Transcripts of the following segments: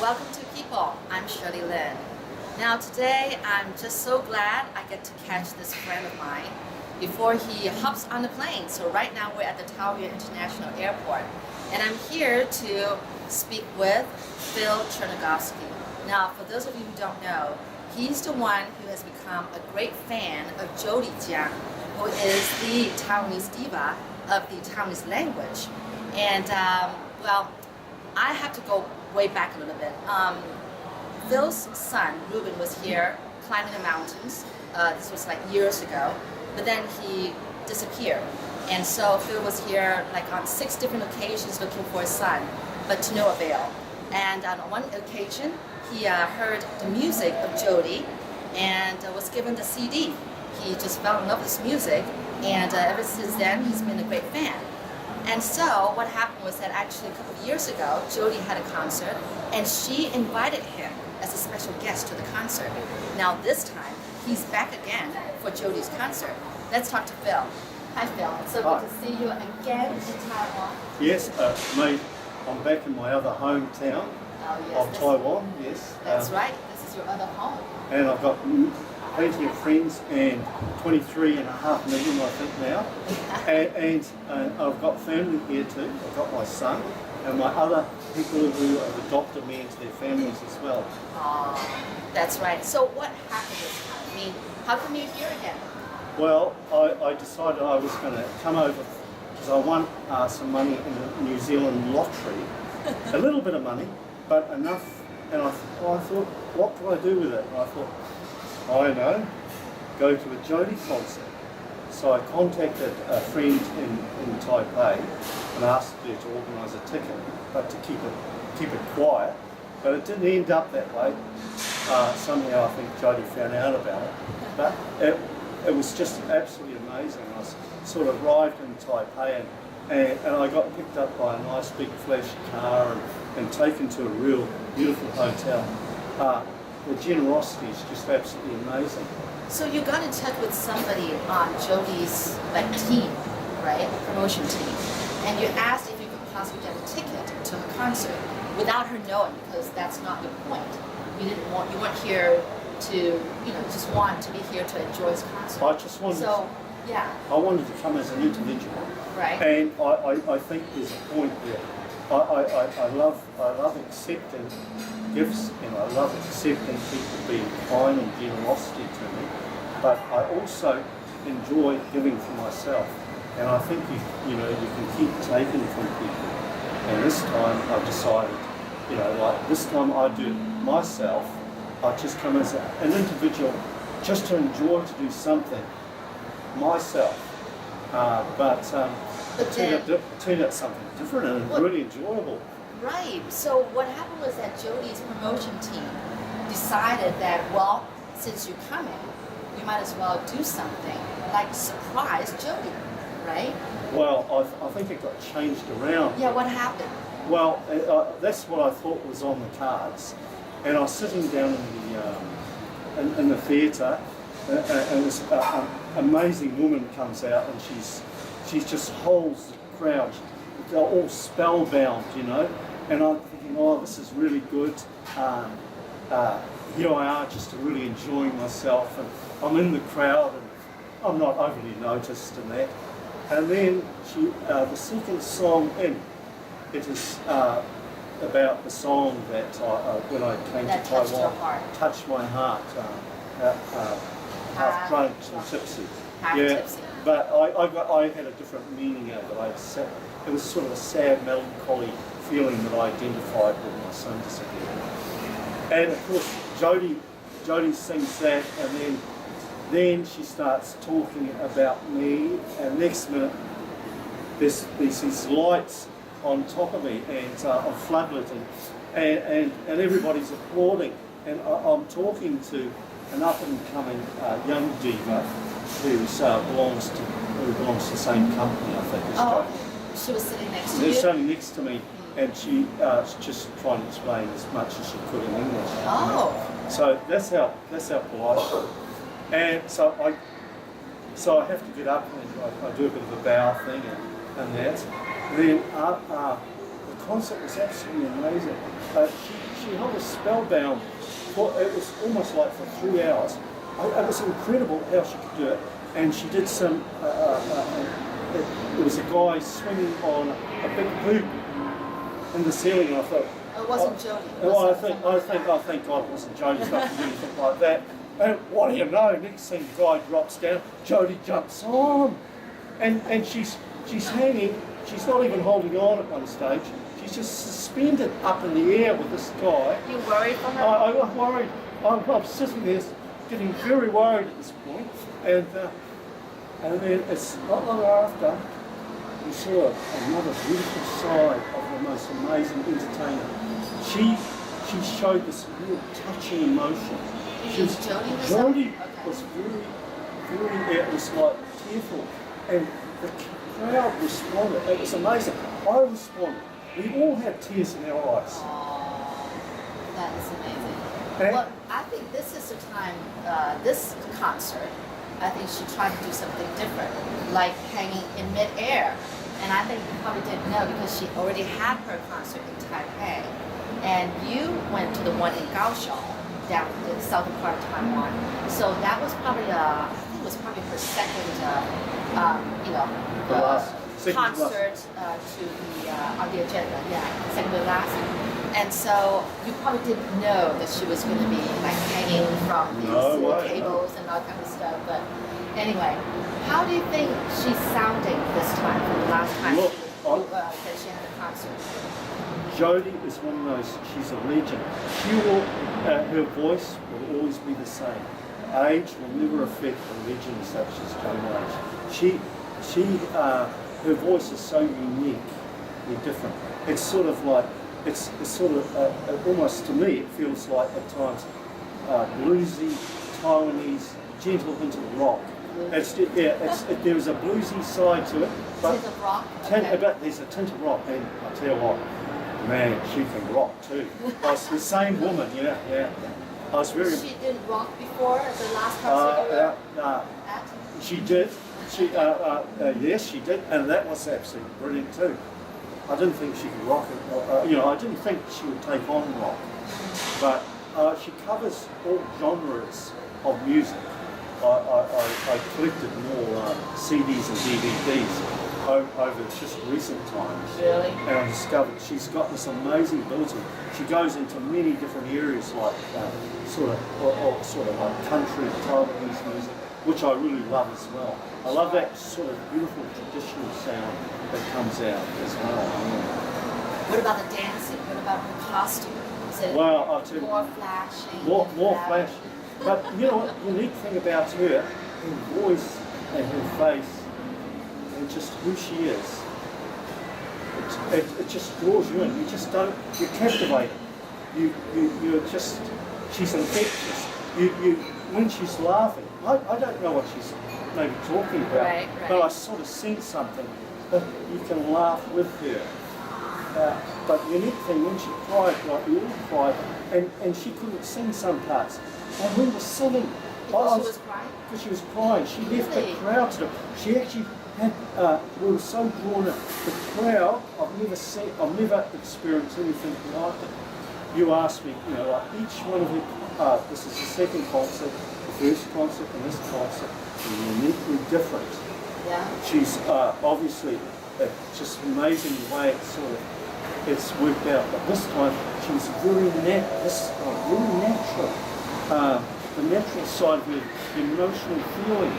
Welcome to People. I'm Shirley Lin. Now today I'm just so glad I get to catch this friend of mine before he hops on the plane. So right now we're at the Taoyuan International Airport and I'm here to speak with Phil Tchernegovski. Now for those of you who don't know, he's the one who has become a great fan of Jody Jiang, who is the Taiwanese diva of the Taiwanese language. And well, I have to go way back a little bit. Phil's son, Ruben, was here climbing the mountains. This was like years ago, but then he disappeared. And so Phil was here like on 6 different occasions looking for his son, but to no avail. And on one occasion, he heard the music of Jody and was given the CD. He just fell in love with this music, and ever since then, he's been a great fan. And so what happened was that actually a couple of years ago, Jody had a concert, and she invited him as a special guest to the concert. Now this time, he's back again for Jody's concert. Let's talk to Phil. Hi Phil, it's so good to see you again in Taiwan. Yes, mate, I'm back in my other hometown of Taiwan, yes. That's right, this is your other home. And I've got plenty of friends and 23.5 million I think now. and I've got family here too. I've got my son and my other people who have adopted me into their families as well. Oh, that's right. So what happened this time? I mean, how come you're here again? Well, I decided I was going to come over because I won some money in the New Zealand lottery. A little bit of money, but enough. And I thought, what do I do with it? And I thought, I know, go to a Jody concert. So I contacted a friend in Taipei and asked her to organise a ticket, but to keep it quiet. But it didn't end up that way. Somehow I think Jody found out about it. But it was just absolutely amazing. I sort of arrived in Taipei and I got picked up by a nice big flash car and taken to a real beautiful hotel. The generosity is just absolutely amazing. So you got in touch with somebody on Jody's team, right, promotion team, and you asked if you could possibly get a ticket to her concert without her knowing, because that's not your point. You weren't here to, just want to be here to enjoy his concert. I just wanted. So, yeah. I wanted to come as an individual. Right. And I think there's a point there. I love accepting gifts and I love accepting people being kind and generosity to me, but I also enjoy giving for myself. And I think you can keep taking from people. And this time I've decided, this time I do it myself. I just come as an individual, just to enjoy to do something myself. But turn out something different and really enjoyable. Right. So what happened was that Jody's promotion team decided that, well, since you're coming, you might as well do something like surprise Jody, right? Well, I think it got changed around. Yeah, what happened? Well, that's what I thought was on the cards. And I was sitting down in the theatre and this amazing woman comes out and she just holds the crowd. They're all spellbound, and I'm thinking, oh, this is really good. Here I are, just really enjoying myself, and I'm in the crowd, and I'm not overly noticed in that. And then the second song in, it is about the song that when I came to Taiwan, touched my heart, half drunk and tipsy. Tipsy. But I had a different meaning out of it. It was sort of a sad, melancholy feeling that I identified with my son disappearing. And of course, Jody sings that, and then she starts talking about me, and next minute there's these lights on top of me, and I'm floodlit, and everybody's applauding, and I'm talking to an up-and-coming young diva who belongs to the same company, I think, as Jody. She was sitting next to you? She was sitting next to me, and she was just trying to explain as much as she could in English. Oh. So that's how polite. And so I have to get up and I do a bit of a bow thing and that. And then the concert was absolutely amazing. She she held us spellbound. It was almost like for 3 hours. It was incredible how she could do it. And she did some. It was a guy swinging on a big hoop in the ceiling. And I thought. It wasn't Jody. I thank God it wasn't Jody's not to do anything like that. And what do you know? Next thing, the guy drops down. Jody jumps on, and she's hanging. She's not even holding on at one stage. She's just suspended up in the air with this guy. You worried for her? I'm worried. I'm sitting there getting very worried at this point. And then it's not long after we saw another beautiful side of the most amazing entertainer. She showed this real touching emotion. Jody was very, it was like tearful. And the crowd responded. It was amazing. I responded. We all had tears in our eyes. Oh, that is amazing. Okay. Well, I think this is the time, this concert, I think she tried to do something different, like hanging in midair. And I think you probably didn't know because she already had her concert in Taipei. And you went to the one in Kaohsiung, down in the southern part of Taiwan. So that was probably, I think it was probably her second, concert to be on the agenda. Yeah, second to last. And so you probably didn't know that she was going to be like hanging from these cables and all kind of stuff. But anyway, how do you think she's sounding this time from the last time that she had a concert? Jody is one of those, she's a legend. Her voice will always be the same. Age will never affect a legend such as Jody. Her voice is so uniquely different. It's sort of like, it's sort of, almost to me, it feels like at times bluesy, Taiwanese, gentle into the rock. There's a bluesy side to it. But tint of rock? There's a tint of rock, and I tell you what, man, she can rock too. It's the same woman, yeah. I was very. She did rock before the last concert you were at? She did. Yes, she did, and that was absolutely brilliant too. I didn't think she could rock it. I didn't think she would take on rock, but she covers all genres of music. I collected more CDs and DVDs over just recent times. Really? And I discovered she's got this amazing ability. She goes into many different areas, like sort of like country, Taiwanese music, which I really love as well. I love that sort of beautiful traditional sound that comes out as well. What about the dancing? What about her costume? Is it I'll tell you, more flashy? More flashy. But you know what, the unique thing about her voice and her face and just who she is, it just draws you in. You're captivated. You're just, she's infectious. When she's laughing, I don't know what she's maybe talking about, right. but I sort of sense something that you can laugh with her. But the unique thing, when she cried, like we all cried, and she couldn't sing some parts, and we were singing. Because she was crying? Because she was crying. She left the crowd to. She actually had. We were so drawn in. The crowd. I've never experienced anything like it. You asked me, like each one of them. This is the second concert, the first concert, and this concert are uniquely different. Yeah. She's obviously just amazing the way it's worked out. But this time she's very natural. The natural side of her, the emotional feeling.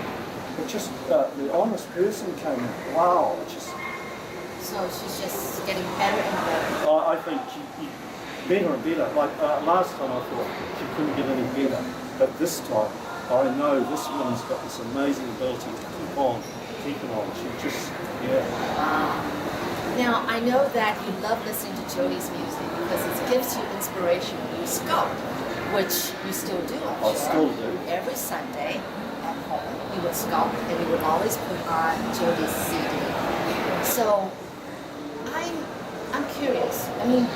It just the honest person came in. Wow, it just. So she's just getting better and better. I think she better and better. Like last time I thought she couldn't get any better, but this time I know this woman's got this amazing ability to keep on keeping on. She just, Now, I know that you love listening to Jody's music because it gives you inspiration when you sculpt, which you still do, I'm sure. I still do. Every Sunday at home, you would sculpt and you would always put on Jody's CD. So, I'm curious. I mean,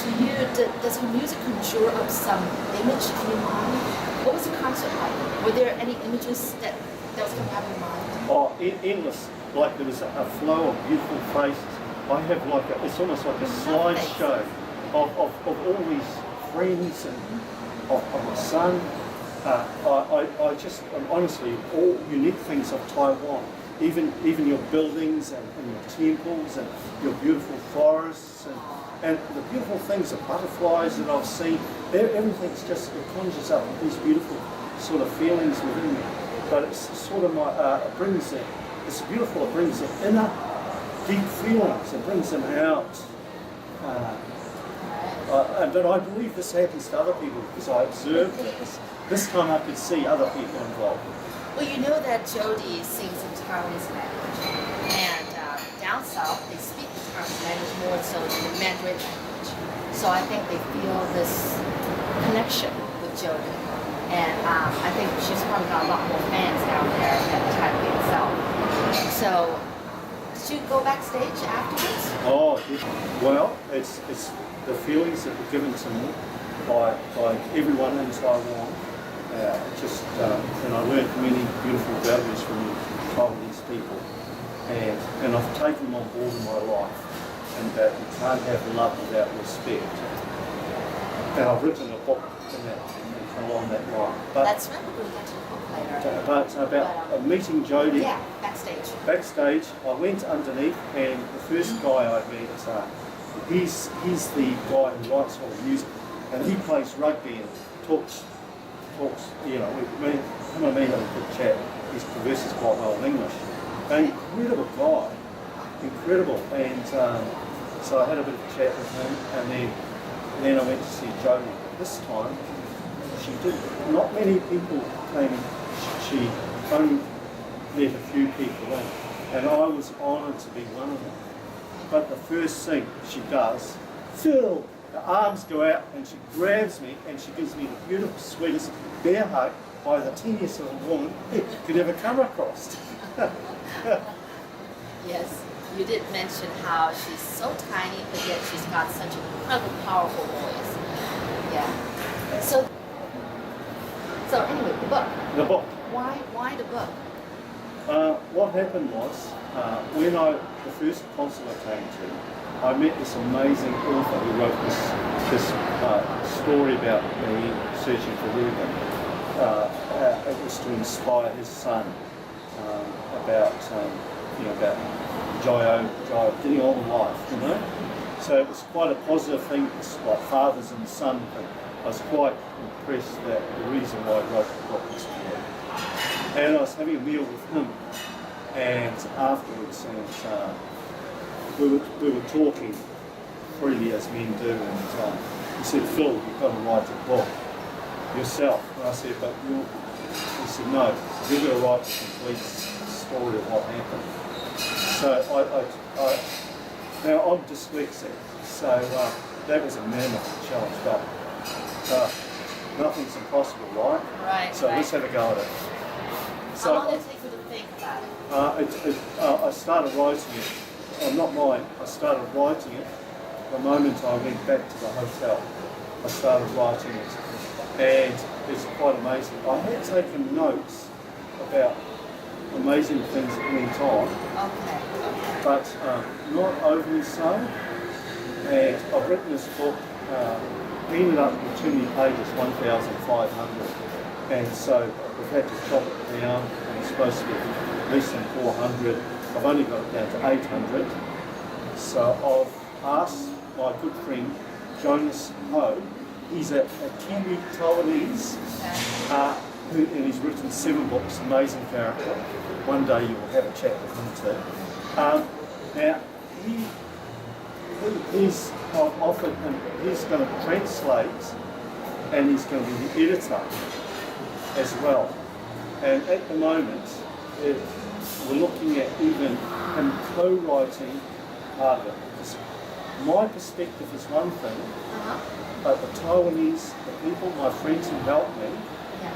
does her music conjure up some image in your mind? What was the concert like? Were there any images that was coming out of your mind? Oh, endless. Like there was a flow of beautiful faces. I have it's almost like a slideshow of all these friends and of my son. I just honestly, all unique things of Taiwan, even your buildings and your temples and your beautiful forests and the beautiful things, the butterflies that I've seen, everything's just, it conjures up these beautiful sort of feelings within me. But it's sort of it brings it, it's beautiful, it brings the inner deep feelings, it brings them out. But I believe this happens to other people because I observed it. This time I could see other people involved. Well, you know that Jody sings in Taiwanese language, and down south they speak the Taiwanese language more so than the Mandarin language. So I think they feel this connection with Jody, and I think she's probably got a lot more fans down there than Taipei itself. So, did you go backstage afterwards? Oh, well, it's the feelings that were given to me by everyone in Taiwan. And I learned many beautiful values from the Taiwanese people, and I've taken them on board in my life, and that you can't have love without respect. And I've written a book along that line. But That's right, we're going to get to the book later. But about meeting Jody. Yeah, backstage. Backstage, I went underneath, and the first guy I met, he's the guy who writes all the music, and he plays rugby and talks, you know, him and me had a good chat. He converses quite well in English. An incredible guy, incredible. And so I had a bit of a chat with him, and then I went to see Jody. This time, she did, not many people came. She only met a few people in, and I was honoured to be one of them. But the first thing she does, Phil, her arms go out and she grabs me and she gives me the beautiful, sweetest bear hug by the teeniest little woman you could ever come across. Yes, you did mention how she's so tiny, but yet she's got such an incredible, powerful voice. Yeah. So anyway, the book. The book. Why the book? What happened was, when the first consulate came to, I met this amazing author who wrote this story about me searching for Reuben. It was to inspire his son about getting on in life, you know. So it was quite a positive thing. It's like fathers and son thing. I was quite impressed that the reason why I wrote the book was for him. And I was having a meal with him, and afterwards, we were talking freely as men do, and he said, "Phil, you've got to write a book yourself." And I said, "But he said, "No, you're going to write the complete story of what happened." So now I'm dyslexic, so that was a mammoth challenge, but nothing's impossible, right? Right. So right. let's have a go at it. How long did it take you to think about it? I started writing it. Not mine. I started writing it the moment I went back to the hotel. I started writing it, and it's quite amazing. I had taken notes about amazing things that went on, but not overly so. And I've written this book. Ended up with too many pages, 1,500, and so we've had to chop it down. And it's supposed to be less than 400. I've only got it down to 800. So I've asked my good friend Jonas Ho. He's a Kiwi Taiwanese, and he's written 7 books. Amazing character. One day you will have a chat with him too. Now I've offered him, he's going to translate, and he's going to be the editor as well. And at the moment, we're looking at even him co-writing part of it. Because my perspective is one thing, but the Taiwanese, the people, my friends who helped me,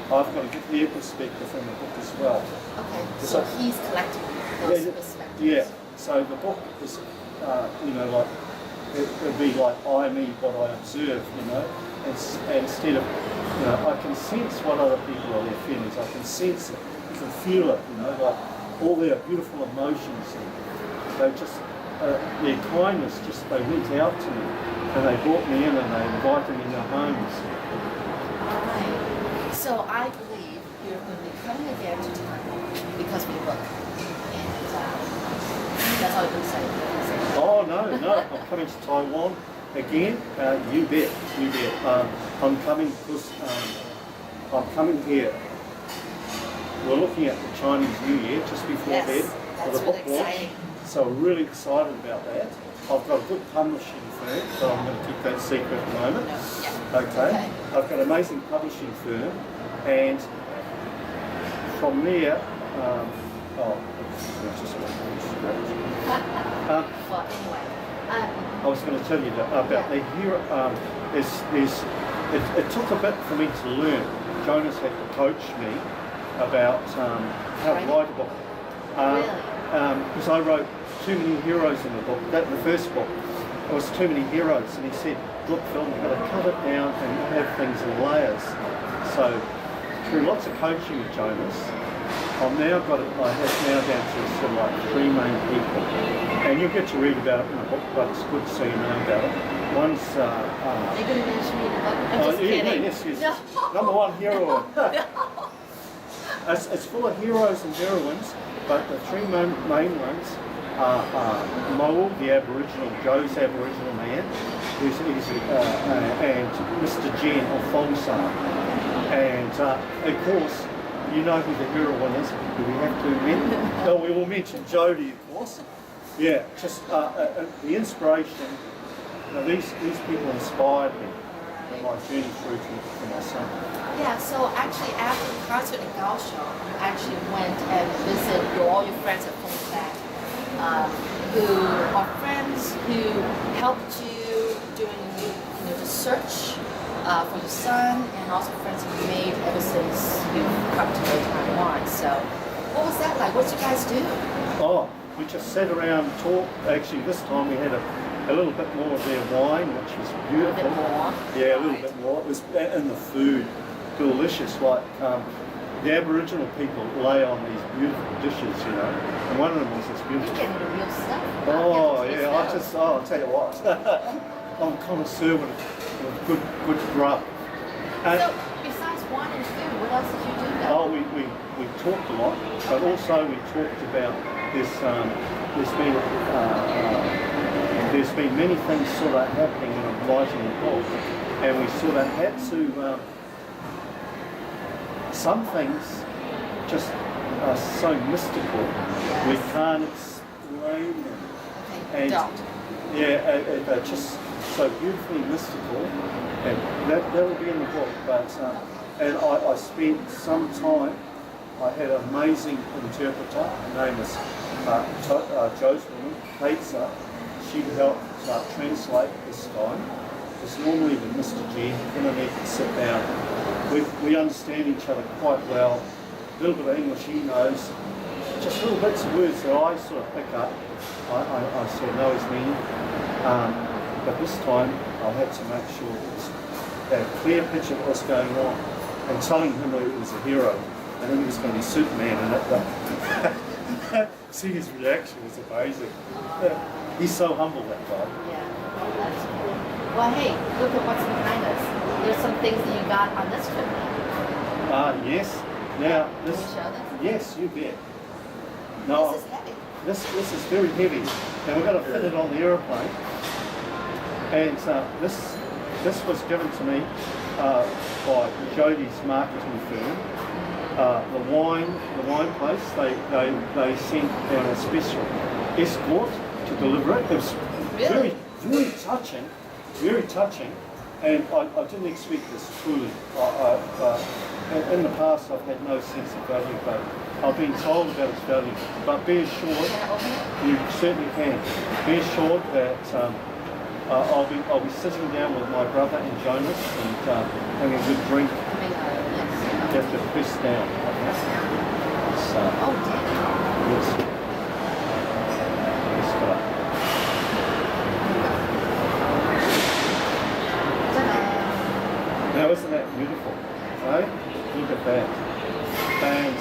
I've got to get their perspective in the book as well. Okay, so he's collecting those perspectives. Yeah, so the book is, like, it'd be like I mean what I observe, instead of, I can sense what other people are their feelings. I can sense it, you can feel it, like all their beautiful emotions, and their kindness, just they reached out to me and they brought me in and they invited me in their homes. Alright. So I believe you're going to be coming again to Taiwan because we book. And that's all you can say. Oh no, I'm coming to Taiwan again. You bet. I'm coming because I'm coming here. We're looking at the Chinese New Year just before Yes, for that's the really book launch. exciting. So we're really excited about that. I've got a good publishing firm, so I'm going to keep that secret at the moment. No. Yeah. Okay. I've got an amazing publishing firm, and from there, it's just Well, anyway. I was going to tell you about the hero. It took a bit for me to learn. Jonas had to coach me about how to write a book. Really? Because I wrote too many heroes in the book. The first book, there was too many heroes, and he said, "Look, Phil, you've got to cut it down and have things in layers." So, through lots of coaching with Jonas, I have now down to sort of like 3 main people, and you'll get to read about it in the book, but it's good so you know about it. One's Are you going to mention me in the book? I'm just kidding. Yes. No. Number 1 hero. It's full of heroes and heroines, but the 3 main ones are Moel, the Aboriginal, Joe's Aboriginal man, and Mr. Jen of Fongsar. And of course, you know who the heroine is. Do we have to mention? No, we will mention Jody, of course. Yeah, just the inspiration. These people inspired me in my journey through to my son. Yeah, so actually after the concert in Kaohsiung, you actually went and visited all your friends at Fengfang, who are friends who helped you during the search for your son, and also friends you made ever since you've come to Taiwan. So what was that like? What did you guys do? Oh, we just sat around and talked. Actually, this time we had a little bit more of their wine, which was beautiful. A bit more? Yeah, a little bit more. It was, and the food, delicious. Like the Aboriginal people lay on these beautiful dishes, and one of them was this beautiful. You're getting the real stuff. Oh yeah, I'll tell you what. I'm a connoisseur with good grub. So besides wine and food, what else did you do there? Oh, we talked a lot, but also we talked about this. There's been many things sort of happening when I'm writing the book, and we sort of had to. Some things just are so mystical, we can't explain them. Okay, And don't. yeah, they're just so beautifully mystical, and that will be in the book. But and I spent some time. I had an amazing interpreter. Her name is Joe's woman, Kate's. She helped translate this time. Because normally with Mr. G, him and me can sit down. We understand each other quite well. A little bit of English he knows. Just little bits of words that I sort of pick up. I sort of know his meaning. But this time I had to make sure that a clear picture of what's going on, and telling him that it was a hero. And then he was going to be Superman, and see his reaction was amazing. He's so humble, that guy. Yeah, that's cool. Well, hey, look at what's behind us. There's some things that you got on this trip. Yes. Now Can this. you show this? Yes, you bet. No, This is heavy. this is very heavy, and we're going to fit it on the aeroplane. And this was given to me by Jody's marketing firm. The wine place, they sent out a special escort to deliver it. It was Really? very touching, and I didn't expect this truly. In the past I've had no sense of value, but I've been told about its value. But be assured, Can I open it? you certainly can. Be assured that I'll be sitting down with my brother and Jonas and having a good drink. Yes. You have to press down. So, Oh, damn. yes. Let's go. Ta-da. Now isn't that beautiful? Eh? Look at that. And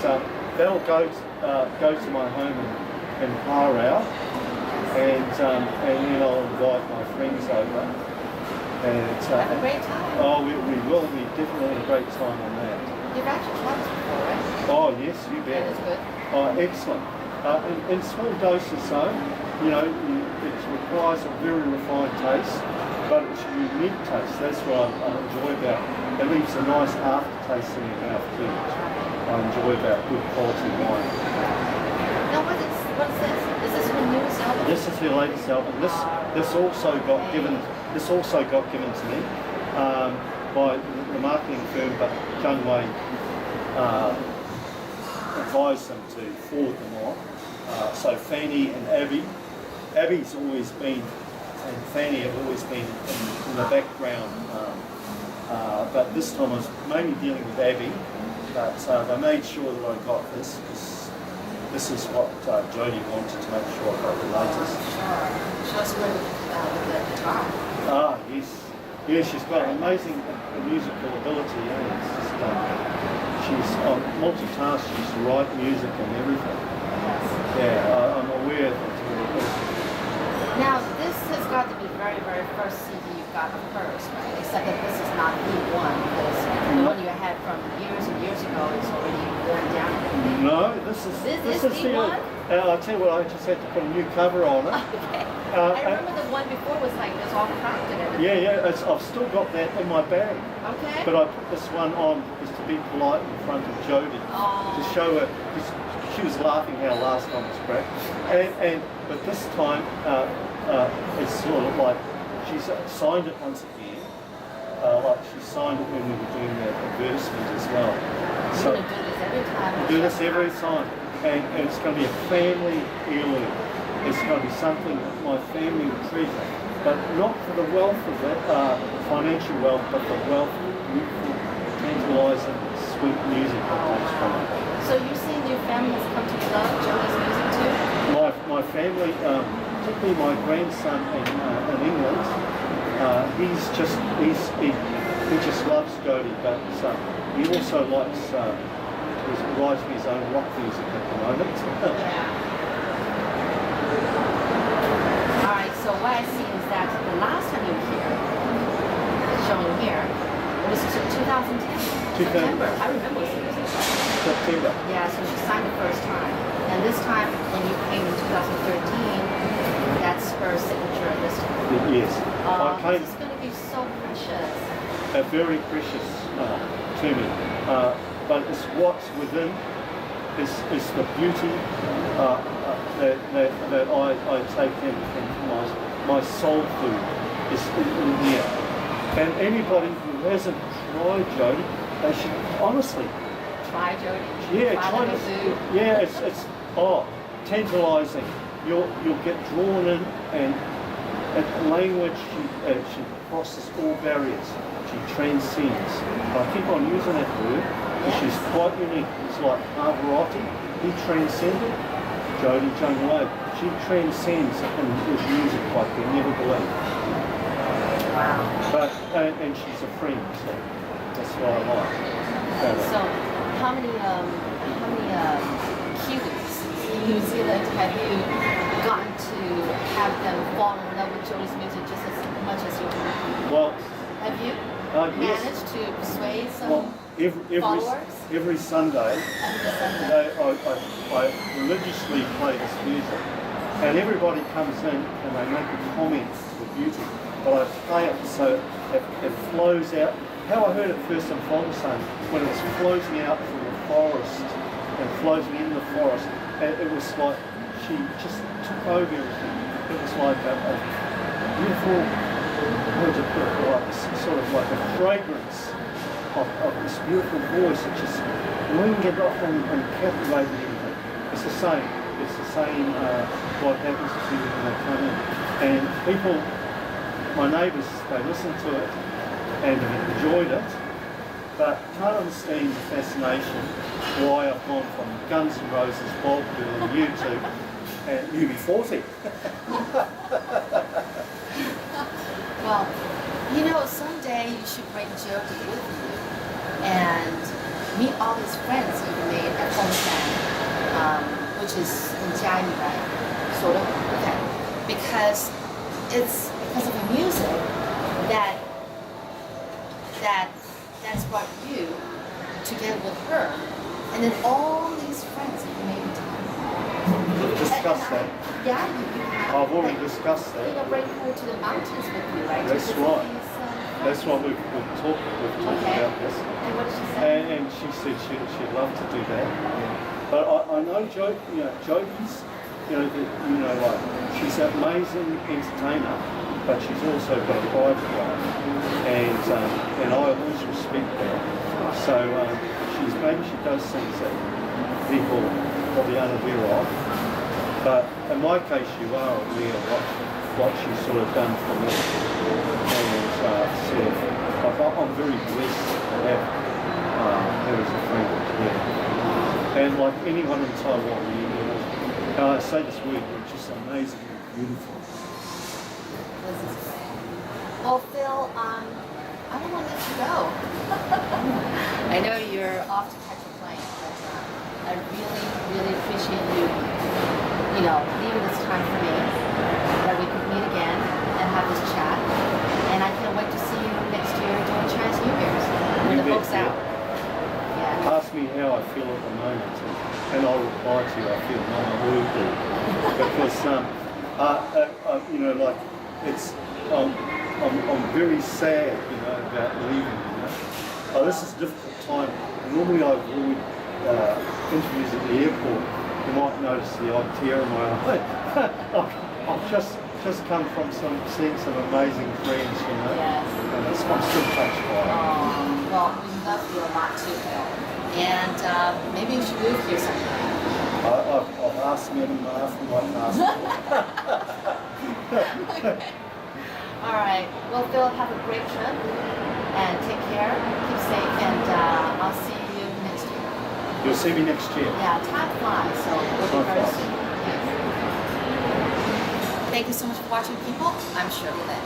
that'll go to my home in Parau. and then I'll invite my friends over. And Have a great time. oh, we will. We definitely have a great time on that. You've actually tried this before, right? Oh yes, you bet. That is good. Oh, excellent. In small doses, though, it requires a very refined taste, but it's a unique taste. That's what I enjoy about it. It leaves a nice aftertaste in your mouth too, which I enjoy about good quality wine. Now, what is this? Is this your newest album? This is her latest album. This also got given to me by the marketing firm, but江蕙advised them to forward them on. So Fanny and Abby's always been, and Fanny have always been in the background. But this time I was mainly dealing with Abby. But they made sure that I got this because this is what Jody wanted to make sure I got the latest. Show us with the guitar. Ah, yes. Yeah, she's got an amazing musical ability. She's multitask. She's write music and everything. Yeah, I'm aware that it's really good. Now, this has got to be the very, very first CD you got of hers, right? Except that this is not the one, because the one you had from years and years ago is already worn down. No, this is the one? I'll tell you what, I just had to put a new cover on it. Okay. I remember the one before was like, it's all cracked and everything. Yeah, I've still got that in my bag. Okay. But I put this one on just to be polite in front of Jody. Oh. To show her, because she was laughing how last time was cracked. But this time, it's sort of like, she's signed it once again. Like she signed it when we were doing the advertisement as well. You're going to do this every time? Do this every time. And it's going to be a family heirloom. It's going to be something that my family will treasure. But not for the wealth of it, financial wealth, but the wealth of beautiful, tantalising, sweet music that comes from it. So you're saying your family has come to love Jody's music too? My family, particularly my grandson in England, he just loves Jody, but he also likes, he's writing his own rock music at the moment. Alright, so what I see is that the last time you were here, showing here, it was 2010. September. I remember seeing this. September. Yeah, so she signed the first time. And this time, when you came in 2013, that's her signature this time. Yes. This is going to be so precious. Very precious to me. But it's what's within is the beauty that I take in my soul food is in here. And anybody who hasn't tried Jody, they should honestly try Jody. Yeah, try the food. Yeah, it's tantalising. You'll get drawn in, and at language she crosses all barriers. She transcends. I keep on using that word because she's quite unique. It's like Pavarotti. He transcended. Jody Jungle. She transcends in his music like you never believe. Wow. But and she's a friend, so that's what I like. So how many cuties in New Zealand have you gotten to have them fall in love with Jody's music just as much as you do? Well, have you managed to persuade some followers? Every Sunday, I religiously play this music, and everybody comes in and they make a comment to the beauty, but I play it so it flows out. How I heard it first in Fongsan, when it flows me out from the forest and flows me in the forest, it was like she just took over everything. It was like a beautiful, how would you put it, like sort of like a fragrance of this beautiful voice that just lingered off and captivated everything. It's the same. It's the same what happens to you when they come in. And people, my neighbours, they listen to it and have enjoyed it, but can't understand the fascination why I've gone from Guns N' Roses, Bob Dylan, U2, and UB40. Well, someday you should bring Jody with you and meet all his friends he made at Hongsan, which is in Jiayi, right? Sort of? Okay. because it's because of the music that's brought you together with her, and then all these friends that you made in Thailand. We've discussed that. Yeah, you have. I've already discussed that. You're bring her to the mountains with you, right? That's right. That's what we've talked about this. And what did she say? And she said she'd love to do that. But I know Jody's, like she's an amazing entertainer, but she's also got a private life, and I always respect that. So maybe she does things that people probably aren't aware of. But in my case, you are aware of what she's sort of done for me. And I'm very blessed to have her as a friend. Yeah. And like anyone in Taiwan, I say this word, you're just amazingly beautiful. This is great. Well, Phil, I don't want to let you go. I know you're off to catch a plane, but I really, really appreciate you, leaving this time for me, that we could meet again and have this chat. And I can't wait to see you next year during Chinese New Year's when the book's out. Yeah. Ask me how I feel at the moment, and I'll reply to you. I feel unbelievable because like it's. I'm very sad, about leaving. This is a difficult time. Normally I avoid interviews at the airport. You might notice the odd tear in my eye. I've just come from seeing some amazing friends, Yes. and I'm still touched by it. Well, we love you a lot too, Phil. And maybe you should move here sometime. I've asked Madam Martha my Okay. All right. Well, Phil, have a great trip and take care. Keep safe, and I'll see you next year. You'll see me next year. Yeah, time flies, so we'll be very soon. Yes. Thank you so much for watching, people. I'm Shirley Lin.